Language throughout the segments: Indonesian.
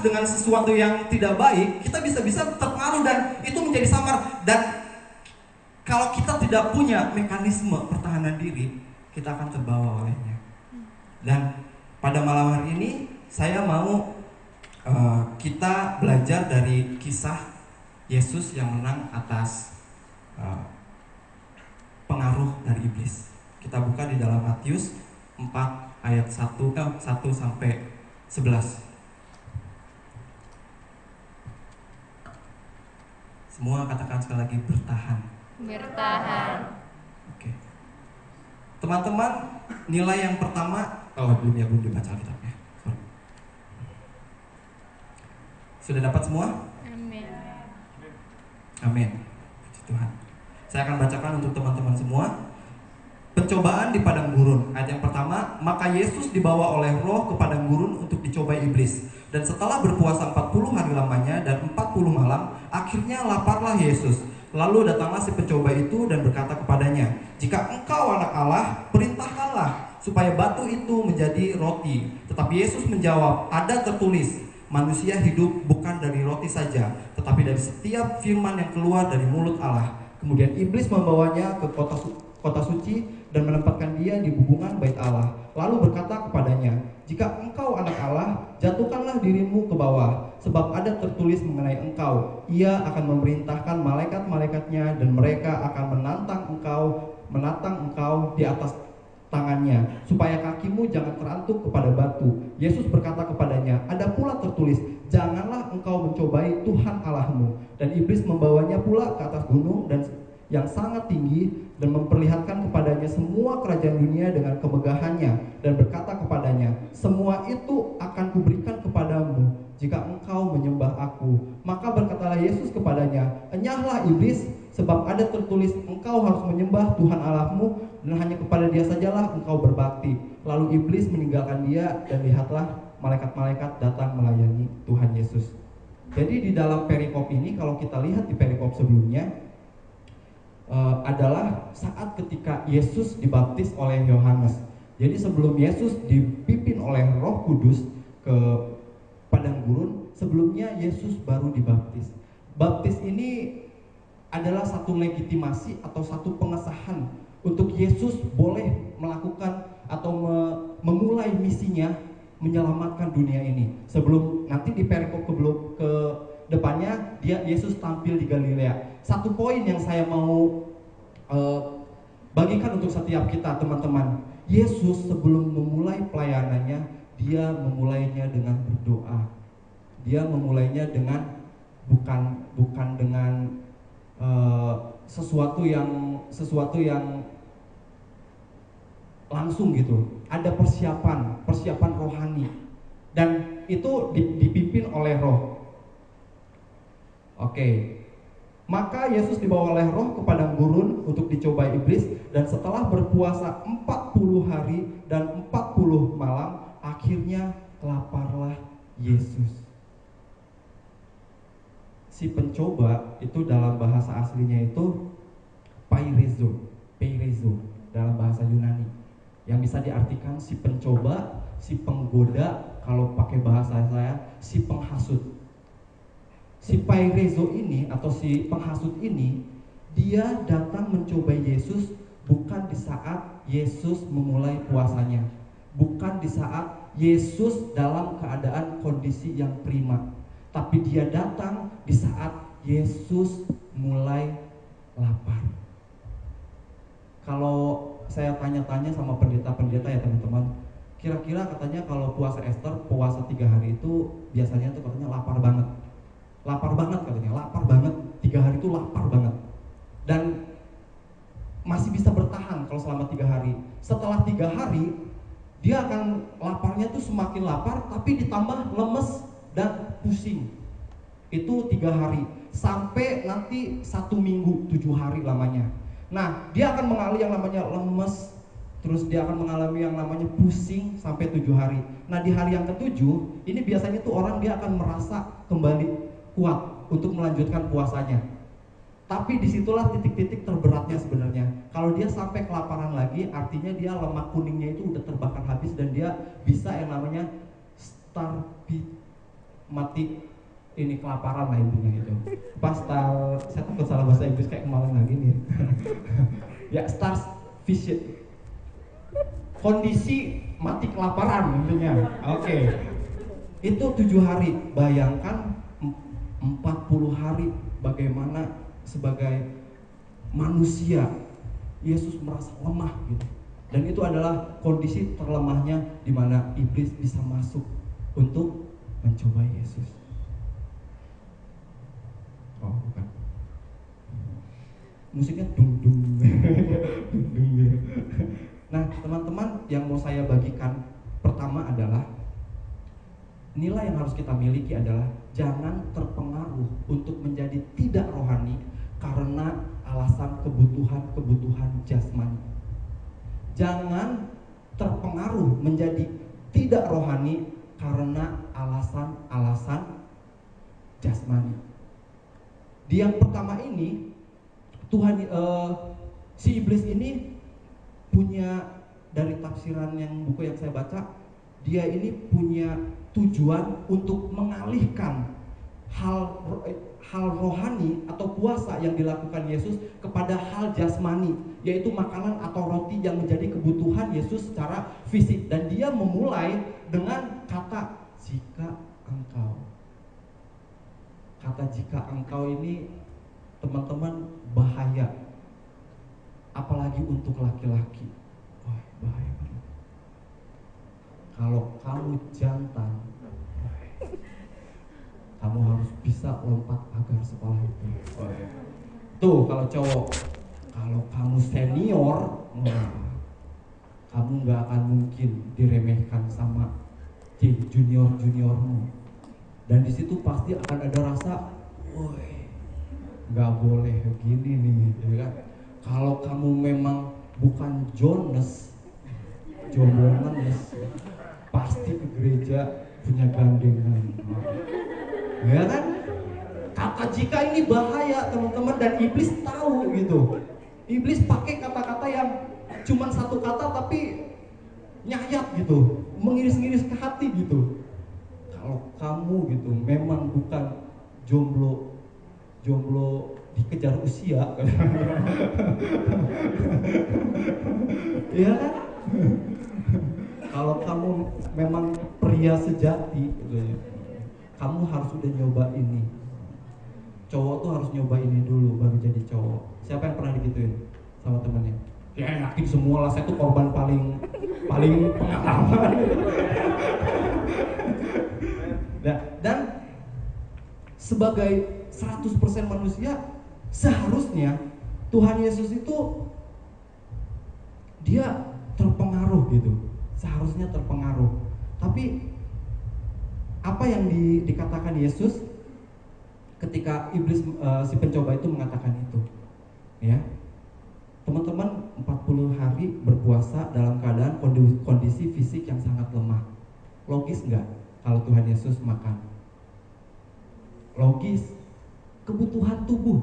dengan sesuatu yang tidak baik, kita bisa-bisa terpengaruh dan itu menjadi samar. Dan kalau kita tidak punya mekanisme pertahanan diri, kita akan terbawa olehnya. Dan pada malam hari ini saya mau kita belajar dari kisah Yesus yang menang atas pengaruh dari iblis. Kita buka di dalam Matius 4 ayat 1 sampai 11. Semua katakan sekali lagi, bertahan. Bertahan. Oke. Teman-teman, nilai yang pertama, belum dibaca Alkitabnya. Sorry. Sudah dapat semua? Amin. Amin. Puji Tuhan. Saya akan bacakan untuk teman-teman semua. Pencobaan di padang gurun. Ayat yang pertama, maka Yesus dibawa oleh Roh ke padang gurun untuk dicobai iblis. Dan setelah berpuasa 40 hari lamanya dan 40 malam, akhirnya laparlah Yesus. Lalu datanglah si pencoba itu dan berkata kepadanya, jika engkau anak Allah, perintahkanlah supaya batu itu menjadi roti. Tetapi Yesus menjawab, ada tertulis, manusia hidup bukan dari roti saja, tetapi dari setiap firman yang keluar dari mulut Allah. Kemudian iblis membawanya ke kota suci dan menempatkan dia di hubungan bait Allah. Lalu berkata kepadanya, jika engkau anak Allah, jatuhkanlah dirimu ke bawah, sebab ada tertulis mengenai engkau, ia akan memerintahkan malaikat-malaikatnya dan mereka akan menatang engkau di atas tangannya, supaya kakimu jangan terantuk kepada batu. Yesus berkata kepadanya, ada pula tertulis, janganlah engkau mencobai Tuhan Allahmu. Dan iblis membawanya pula ke atas gunung dan yang sangat tinggi dan memperlihatkan kepadanya semua kerajaan dunia dengan kemegahannya dan berkata kepadanya, semua itu akan kuberikan kepadamu jika engkau menyembah aku. Maka berkatalah Yesus kepadanya, enyahlah iblis, sebab ada tertulis, engkau harus menyembah Tuhan Allahmu dan hanya kepada dia sajalah engkau berbakti. Lalu iblis meninggalkan dia dan lihatlah malaikat-malaikat datang melayani Tuhan Yesus. Jadi di dalam perikop ini, kalau kita lihat di perikop sebelumnya, adalah saat ketika Yesus dibaptis oleh Yohanes. Jadi sebelum Yesus dipimpin oleh Roh Kudus ke padang gurun, sebelumnya Yesus baru dibaptis. Baptis ini adalah satu legitimasi atau satu pengesahan untuk Yesus boleh melakukan atau memulai misinya menyelamatkan dunia ini. Sebelum nanti di perikop ke depannya Yesus tampil di Galilea. Satu poin yang saya mau bagikan untuk setiap kita teman-teman, Yesus sebelum memulai pelayanannya, dia memulainya dengan berdoa. Dia memulainya dengan bukan dengan sesuatu yang langsung gitu. Ada persiapan rohani, dan itu dipimpin oleh Roh. Oke. Maka Yesus dibawa oleh Roh ke padang gurun untuk dicobai iblis, dan setelah berpuasa 40 hari dan 40 malam, akhirnya laparlah Yesus. Si pencoba itu dalam bahasa aslinya itu peirezo dalam bahasa Yunani, yang bisa diartikan si pencoba, si penggoda, kalau pakai bahasa saya si penghasut. Si peirezo ini atau si penghasut ini, dia datang mencobai Yesus bukan di saat Yesus memulai puasanya, bukan di saat Yesus dalam keadaan kondisi yang prima, tapi dia datang di saat Yesus mulai lapar. Kalau saya tanya-tanya sama pendeta-pendeta ya teman-teman, kira-kira katanya kalau puasa Ester, puasa 3 hari itu biasanya tuh katanya lapar banget katanya, lapar banget, 3 hari itu lapar banget, dan masih bisa bertahan kalau selama 3 hari. Setelah 3 hari dia akan laparnya tuh semakin lapar, tapi ditambah lemes dan pusing. Itu 3 hari sampai nanti 1 minggu, 7 hari lamanya. Nah, dia akan mengalami yang namanya lemes, terus dia akan mengalami yang namanya pusing sampai 7 hari. Nah, di hari yang ke-7 ini biasanya tuh orang dia akan merasa kembali kuat untuk melanjutkan puasanya. Tapi disitulah titik-titik terberatnya sebenarnya. Kalau dia sampai kelaparan lagi, artinya dia lemak kuningnya itu udah terbakar habis dan dia bisa yang namanya mati ini kelaparan lah intinya gitu. Saya takut salah bahasa Inggris kayak kemarin lagi nih. Ya starvation, kondisi mati kelaparan intinya. Oke. Itu 7 hari. Bayangkan 40 hari bagaimana sebagai manusia Yesus merasa lemah gitu. Dan itu adalah kondisi terlemahnya di mana iblis bisa masuk untuk mencoba Yesus. Oh, bukan. Musiknya dung dung. Nah, teman-teman, yang mau saya bagikan pertama adalah nilai yang harus kita miliki adalah jangan terpengaruh untuk menjadi tidak rohani karena alasan kebutuhan jasmani. Jangan terpengaruh menjadi tidak rohani karena alasan jasmani. Di yang pertama ini, si iblis ini punya, dari tafsiran buku yang saya baca, dia ini punya tujuan untuk mengalihkan hal rohani atau puasa yang dilakukan Yesus kepada hal jasmani, yaitu makanan atau roti yang menjadi kebutuhan Yesus secara fisik. Dan dia memulai dengan kata jika engkau. Kata jika engkau ini, teman-teman, bahaya, apalagi untuk laki-laki. Wah, bahaya banget. Kalau kamu jantan, kamu harus bisa lompat pagar sekolah itu. Tuh kalau cowok. Kalau kamu senior, kamu gak akan mungkin diremehkan sama juniormu. Dan di situ pasti akan ada rasa, woi, nggak boleh begini nih, ya kan? Kalau kamu memang bukan Jones, pasti ke gereja punya gandengan, ya kan? Kata jika ini bahaya, teman-teman, dan iblis tahu gitu. Iblis pakai kata-kata yang cuman satu kata tapi nyayat gitu, mengiris-ngiris ke hati gitu. Kalau kamu gitu memang bukan jomblo dikejar usia, ya kan? Kalau kamu memang pria sejati, gitu, kamu harus udah nyoba ini. Cowok tuh harus nyoba ini dulu baru jadi cowok. Siapa yang pernah digituin sama temennya? Ya yakin semua lah, saya tuh korban paling pengalaman. Dan sebagai 100% manusia, seharusnya Tuhan Yesus itu dia terpengaruh gitu. Seharusnya terpengaruh. Tapi apa yang dikatakan Yesus ketika iblis si pencoba itu mengatakan itu, ya, teman-teman, 40 hari berpuasa dalam keadaan kondisi fisik yang sangat lemah. Logis nggak kalau Tuhan Yesus makan? Logis. Kebutuhan tubuh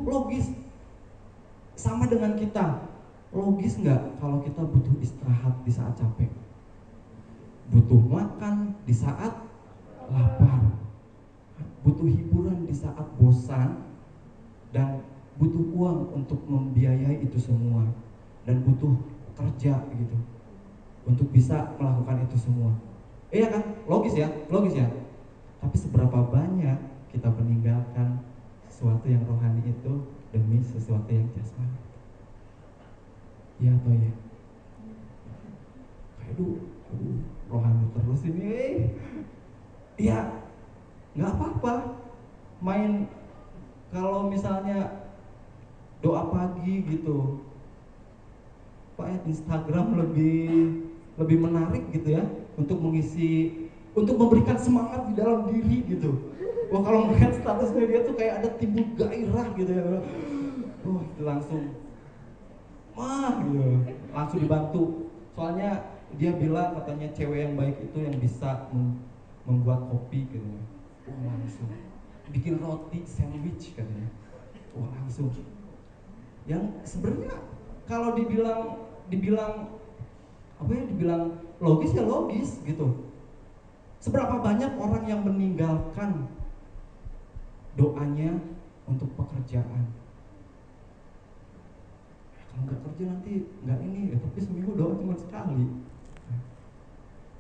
logis. Sama dengan kita, logis nggak kalau kita butuh istirahat di saat capek, butuh makan di saat lapar, butuh hiburan di saat bosan, dan butuh uang untuk membiayai itu semua, dan butuh kerja gitu untuk bisa melakukan itu semua. Iya kan? Logis ya. Tapi seberapa banyak kita meninggalkan sesuatu yang rohani itu demi sesuatu yang jasmani? Iya atau ya? Aduh, rohani terus ini. Ya, nggak apa-apa. Main, kalau misalnya doa pagi gitu, Pak, ya, Instagram lebih menarik gitu ya, untuk memberikan semangat di dalam diri gitu. Wah, kalau melihat statusnya dia tuh kayak ada timbul gairah gitu ya. Langsung gitu, langsung dibantu. Soalnya dia bilang katanya cewek yang baik itu yang bisa membuat kopi gitu. Langsung bikin roti sandwich katanya. Langsung. Yang sebenarnya kalau dibilang logis ya logis gitu. Seberapa banyak orang yang meninggalkan doanya untuk pekerjaan. Kalau nggak kerja nanti nggak ini, tapi seminggu doa cuma sekali.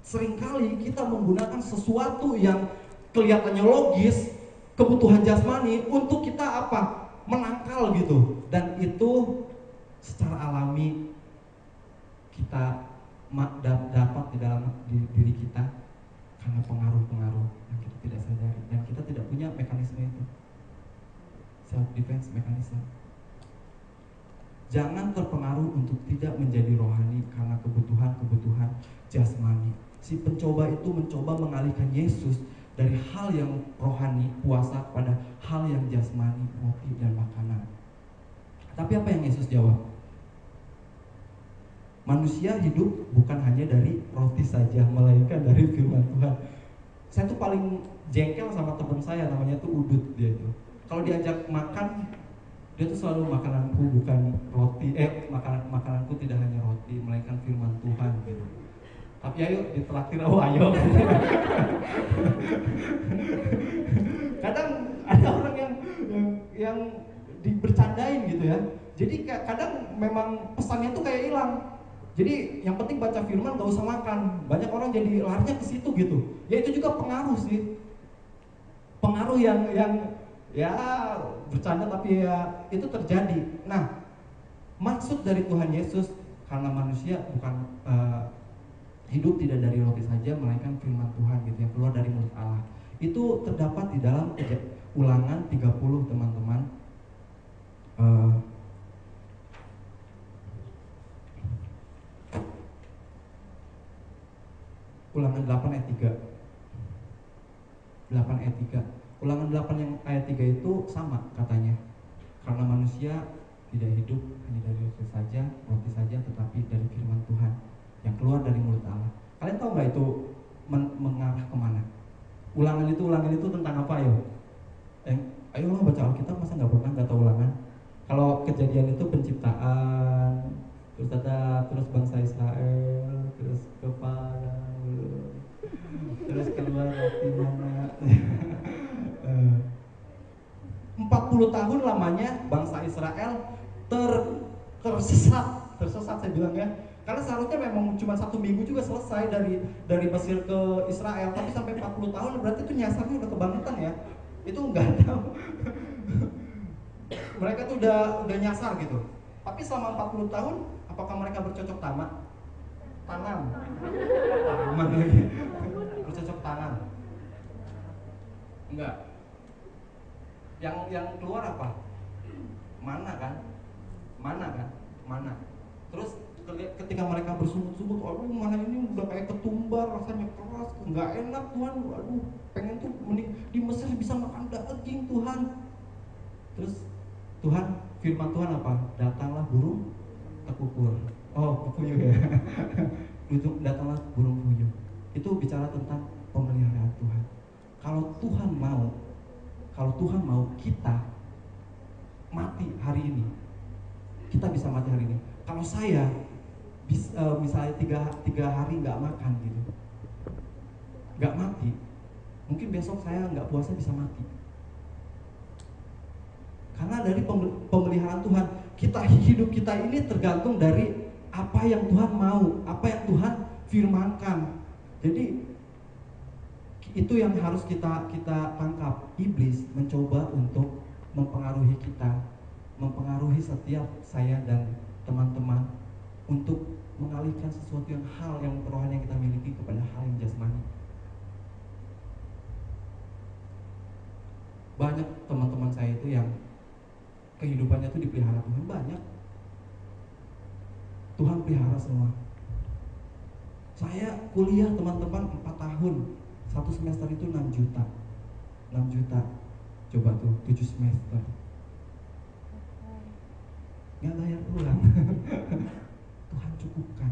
Seringkali kita menggunakan sesuatu yang kelihatannya logis, kebutuhan jasmani, untuk kita apa? Menangkal gitu. Dan itu secara alami kita dapat di dalam diri kita karena pengaruh-pengaruh yang kita tidak sadari, dan kita tidak punya mekanisme itu, self defense mechanism. Jangan terpengaruh untuk tidak menjadi rohani karena kebutuhan-kebutuhan jasmani. Si pencoba itu mencoba mengalihkan Yesus dari hal yang rohani, puasa, pada hal yang jasmani, roti dan makanan. Tapi apa yang Yesus jawab? Manusia hidup bukan hanya dari roti saja, melainkan dari firman Tuhan. Saya tuh paling jengkel sama teman saya, namanya tuh Udut dia itu. Kalau diajak makan, dia tuh selalu makananku bukan roti, makananku tidak hanya roti, melainkan firman Tuhan gitu. Tapi ayo ditraktir, oh ayo. Kadang ada orang yang dibercandain gitu ya. Jadi kadang memang pesannya tuh kayak hilang. Jadi yang penting baca firman, gak usah makan. Banyak orang jadi larinya ke situ gitu. Ya itu juga pengaruh sih. Pengaruh yang ya bercanda, tapi ya itu terjadi. Nah, maksud dari Tuhan Yesus, karena manusia bukan hidup tidak dari roti saja, melainkan firman Tuhan gitu yang keluar dari mulut Allah. Itu terdapat di dalam Ulangan 30, teman-teman. Ulangan 8 ayat 3. 8 ayat 3. Ulangan 8 yang ayat 3 itu sama katanya. Karena manusia tidak hidup hanya dari roti saja, tetapi dari firman Tuhan yang keluar dari mulut Allah. Kalian tahu nggak itu mengarah kemana? Ulangan itu tentang apa ya? Ayo lo baca Alkitab, masa nggak pernah nggak tahu Ulangan? Kalau Kejadian itu penciptaan, terus bangsa Israel, terus kepada, terus keluar dari mana? 40 tahun lamanya bangsa Israel tersesat saya bilang ya. Karena seharusnya memang cuma 1 minggu juga selesai dari Mesir ke Israel, tapi sampai 40 tahun berarti itu nyasarnya udah kebangetan ya. Itu nggak tahu. Mereka tuh udah nyasar gitu. Tapi selama 40 tahun apakah mereka bercocok tanam? Taman lagi. Bercocok tanam? Enggak. Yang keluar apa? Mana kan? Terus ketika mereka bersungut-sungut, aduh mana ini udah kayak ketumbar, rasanya keras, nggak enak Tuhan, aduh pengen tuh mending di Mesir bisa makan daging Tuhan. Terus firman Tuhan apa? Datanglah burung tekukur. Oh, puyuh ya. Datanglah burung puyuh. Itu bicara tentang pemeliharaan Tuhan. Kalau Tuhan mau kita mati hari ini, kita bisa mati hari ini. Kalau saya misalnya 3 hari nggak makan gitu, nggak mati, mungkin besok saya nggak puasa bisa mati. Karena dari pemeliharaan Tuhan, hidup kita ini tergantung dari apa yang Tuhan mau, apa yang Tuhan firmankan. Jadi itu yang harus kita tangkap. Iblis mencoba untuk mempengaruhi kita, mempengaruhi setiap saya dan teman-teman untuk mengalihkan sesuatu hal yang rohani yang kita miliki kepada hal yang jasmani. Banyak teman-teman saya itu yang kehidupannya itu dipelihara Tuhan, banyak. Tuhan pelihara semua. Saya kuliah teman-teman 4 tahun, 1 semester itu 6 juta. Coba tuh 7 semester. Nggak bayar pulang. Tuhan cukupkan.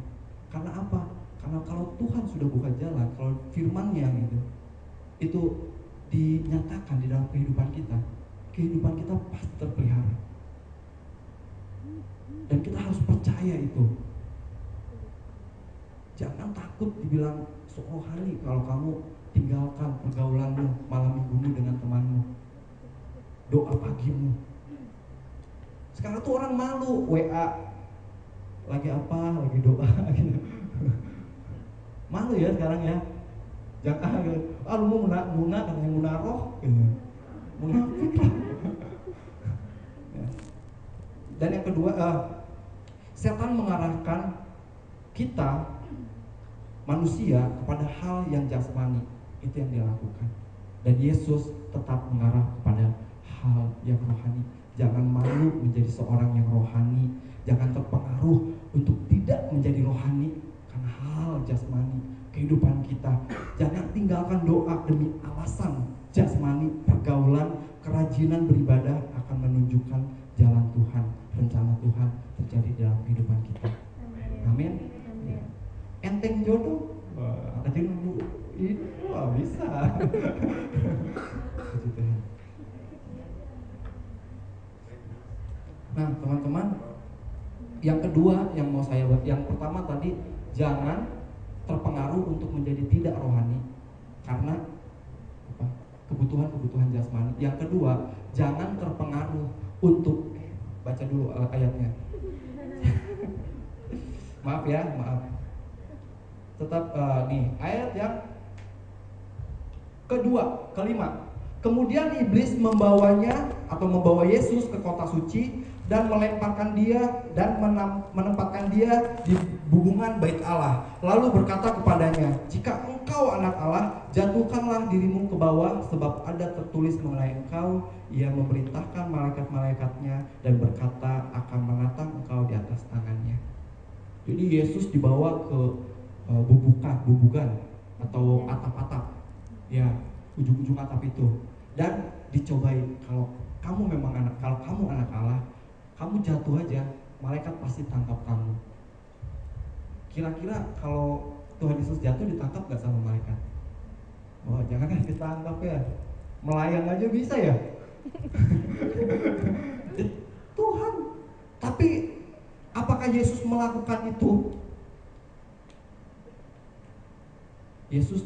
Karena apa? Karena kalau Tuhan sudah buka jalan, kalau firman-Nya itu dinyatakan di dalam kehidupan kita pasti terpelihara. Dan kita harus percaya itu. Jangan takut dibilang sok rohani kalau kamu tinggalkan pergaulanmu, malam minggumu dengan temanmu, doa pagimu. Sekarang tuh orang malu WA lagi apa, lagi doa gitu. Malu ya sekarang ya. Jangan lu mau muna katanya munaroh gitu. Munafik lah. Ya. Dan yang kedua, setan mengarahkan kita manusia kepada hal yang jasmani, itu yang dia lakukan. Dan Yesus tetap mengarah kepada hal yang rohani. Jangan malu menjadi seorang yang rohani, jangan terpengaruh untuk tidak menjadi rohani karena hal jasmani kehidupan kita. Jangan tinggalkan doa demi alasan jasmani. Pergaulan, kerajinan beribadah akan menunjukkan jalan Tuhan, rencana Tuhan terjadi dalam kehidupan kita. Amin. Enteng jodoh, rajin ini bisa. Nah, teman-teman, yang kedua yang mau saya buat, yang pertama tadi jangan terpengaruh untuk menjadi tidak rohani karena apa? Kebutuhan jasmani. Yang kedua, jangan terpengaruh untuk baca dulu ayatnya. Maaf ya, maaf. Tetap nih ayat yang kelima. Kemudian iblis membawa Yesus ke kota suci dan melemparkan dia dan menempatkan dia di bubungan bait Allah. Lalu berkata kepadanya, "Jika engkau anak Allah, jatuhkanlah dirimu ke bawah, sebab ada tertulis mengenai engkau, ia memerintahkan malaikat-malaikatnya dan berkata akan menatang engkau di atas tangannya." Jadi Yesus dibawa ke bubugan atau atap-atap, ya, ujung-ujung atap itu, dan dicobai. Kalau kamu anak Allah, kamu jatuh aja, malaikat pasti tangkap kamu. Kira-kira kalau Tuhan Yesus jatuh ditangkap gak sama malaikat? Oh, jangan kan ditangkap ya, melayang aja bisa ya. Tuhan. Tapi apakah Yesus melakukan itu? Yesus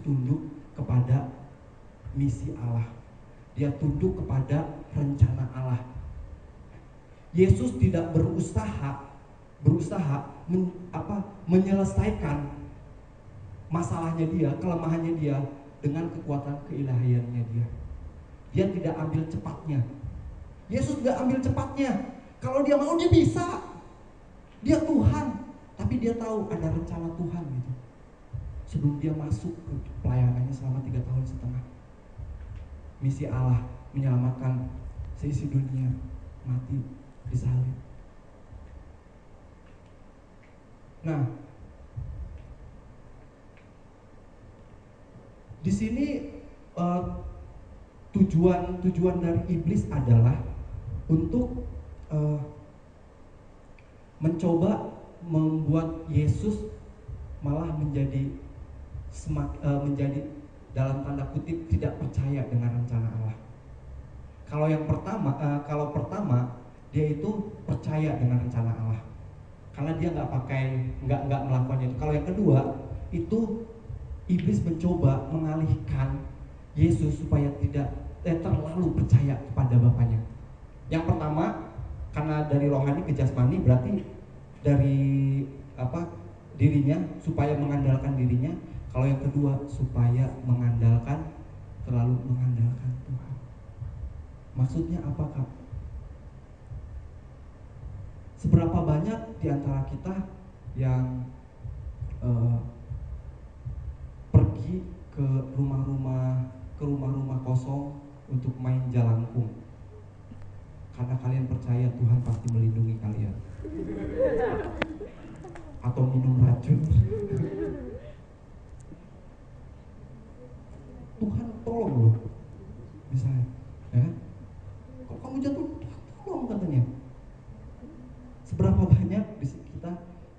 tunduk kepada misi Allah. Dia tunduk kepada rencana Allah. Yesus tidak berusaha menyelesaikan masalahnya dia, kelemahannya dia dengan kekuatan keilahiannya dia. Dia tidak ambil cepatnya. Yesus tidak ambil cepatnya. Kalau dia mau dia bisa. Dia Tuhan, tapi dia tahu ada rencana Tuhan gitu. Sebelum dia masuk ke pelayanannya selama 3 tahun setengah. Misi Allah menyelamatkan seisi dunia mati di salib. Nah, di sini tujuan dari iblis adalah untuk mencoba membuat Yesus malah menjadi dalam tanda kutip tidak percaya dengan rencana Allah. Kalau pertama dia itu percaya dengan rencana Allah karena dia nggak melakukannya itu. Kalau yang kedua itu iblis mencoba mengalihkan Yesus supaya tidak terlalu percaya kepada Bapaknya. Yang pertama karena dari rohani ke jasmani, berarti dari dirinya supaya mengandalkan dirinya. Kalau yang kedua supaya terlalu mengandalkan Tuhan. Maksudnya apa, Kak? Seberapa banyak di antara kita yang pergi ke rumah-rumah kosong untuk main jalangkung karena kalian percaya Tuhan pasti melindungi kalian, atau minum racun. Tuhan tolong loh, misalnya, ya, kok kamu jatuh, tolong katanya. Seberapa banyak di kita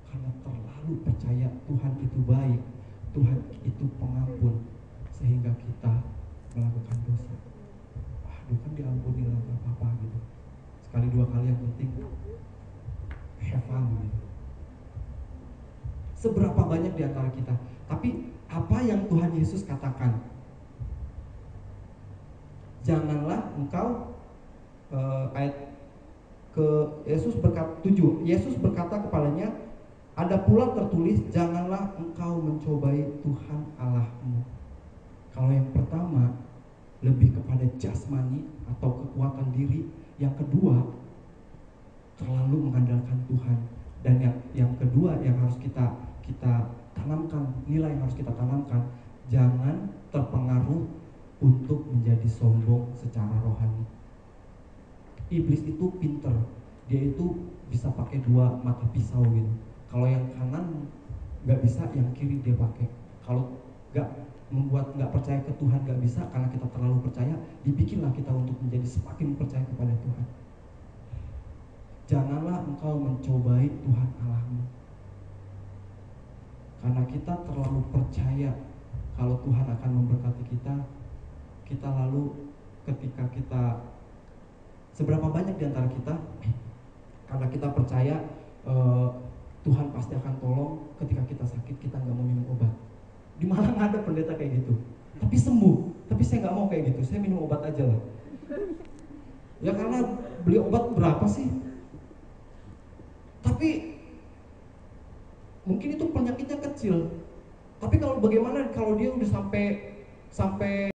karena terlalu percaya Tuhan itu baik, Tuhan itu pengampun, sehingga kita melakukan dosa. Waduh, kan diampuni lah, gak apa-apa gitu. Sekali 2 kali yang penting have fun gitu. Seberapa banyak di antara kita. Tapi apa yang Tuhan Yesus katakan? Janganlah engkau ayat ke Yesus berkata 7. Yesus berkata kepadanya, ada pula tertulis, janganlah engkau mencobai Tuhan Allahmu. Kalau yang pertama lebih kepada jasmani atau kekuatan diri, yang kedua terlalu mengandalkan Tuhan. Dan yang kedua yang harus kita tanamkan, nilai yang harus kita tanamkan, jangan terpengaruh untuk menjadi sombong secara rohani. Iblis itu pinter, dia itu bisa pakai dua mata pisau gitu. Kalau yang kanan nggak bisa, yang kiri dia pakai. Kalau nggak percaya ke Tuhan nggak bisa karena kita terlalu percaya, dibikinlah kita untuk menjadi semakin percaya kepada Tuhan. Janganlah engkau mencobai Tuhan Allahmu. Karena kita terlalu percaya kalau Tuhan akan memberkati kita lalu ketika kita, seberapa banyak di antara kita karena kita percaya Tuhan pasti akan tolong, ketika kita sakit kita nggak mau minum obat. Di Malang ada pendeta kayak gitu, tapi sembuh, tapi saya nggak mau kayak gitu, saya minum obat aja lah. Ya karena beli obat berapa sih? Tapi mungkin itu penyakitnya kecil. Tapi kalau bagaimana kalau dia udah sampai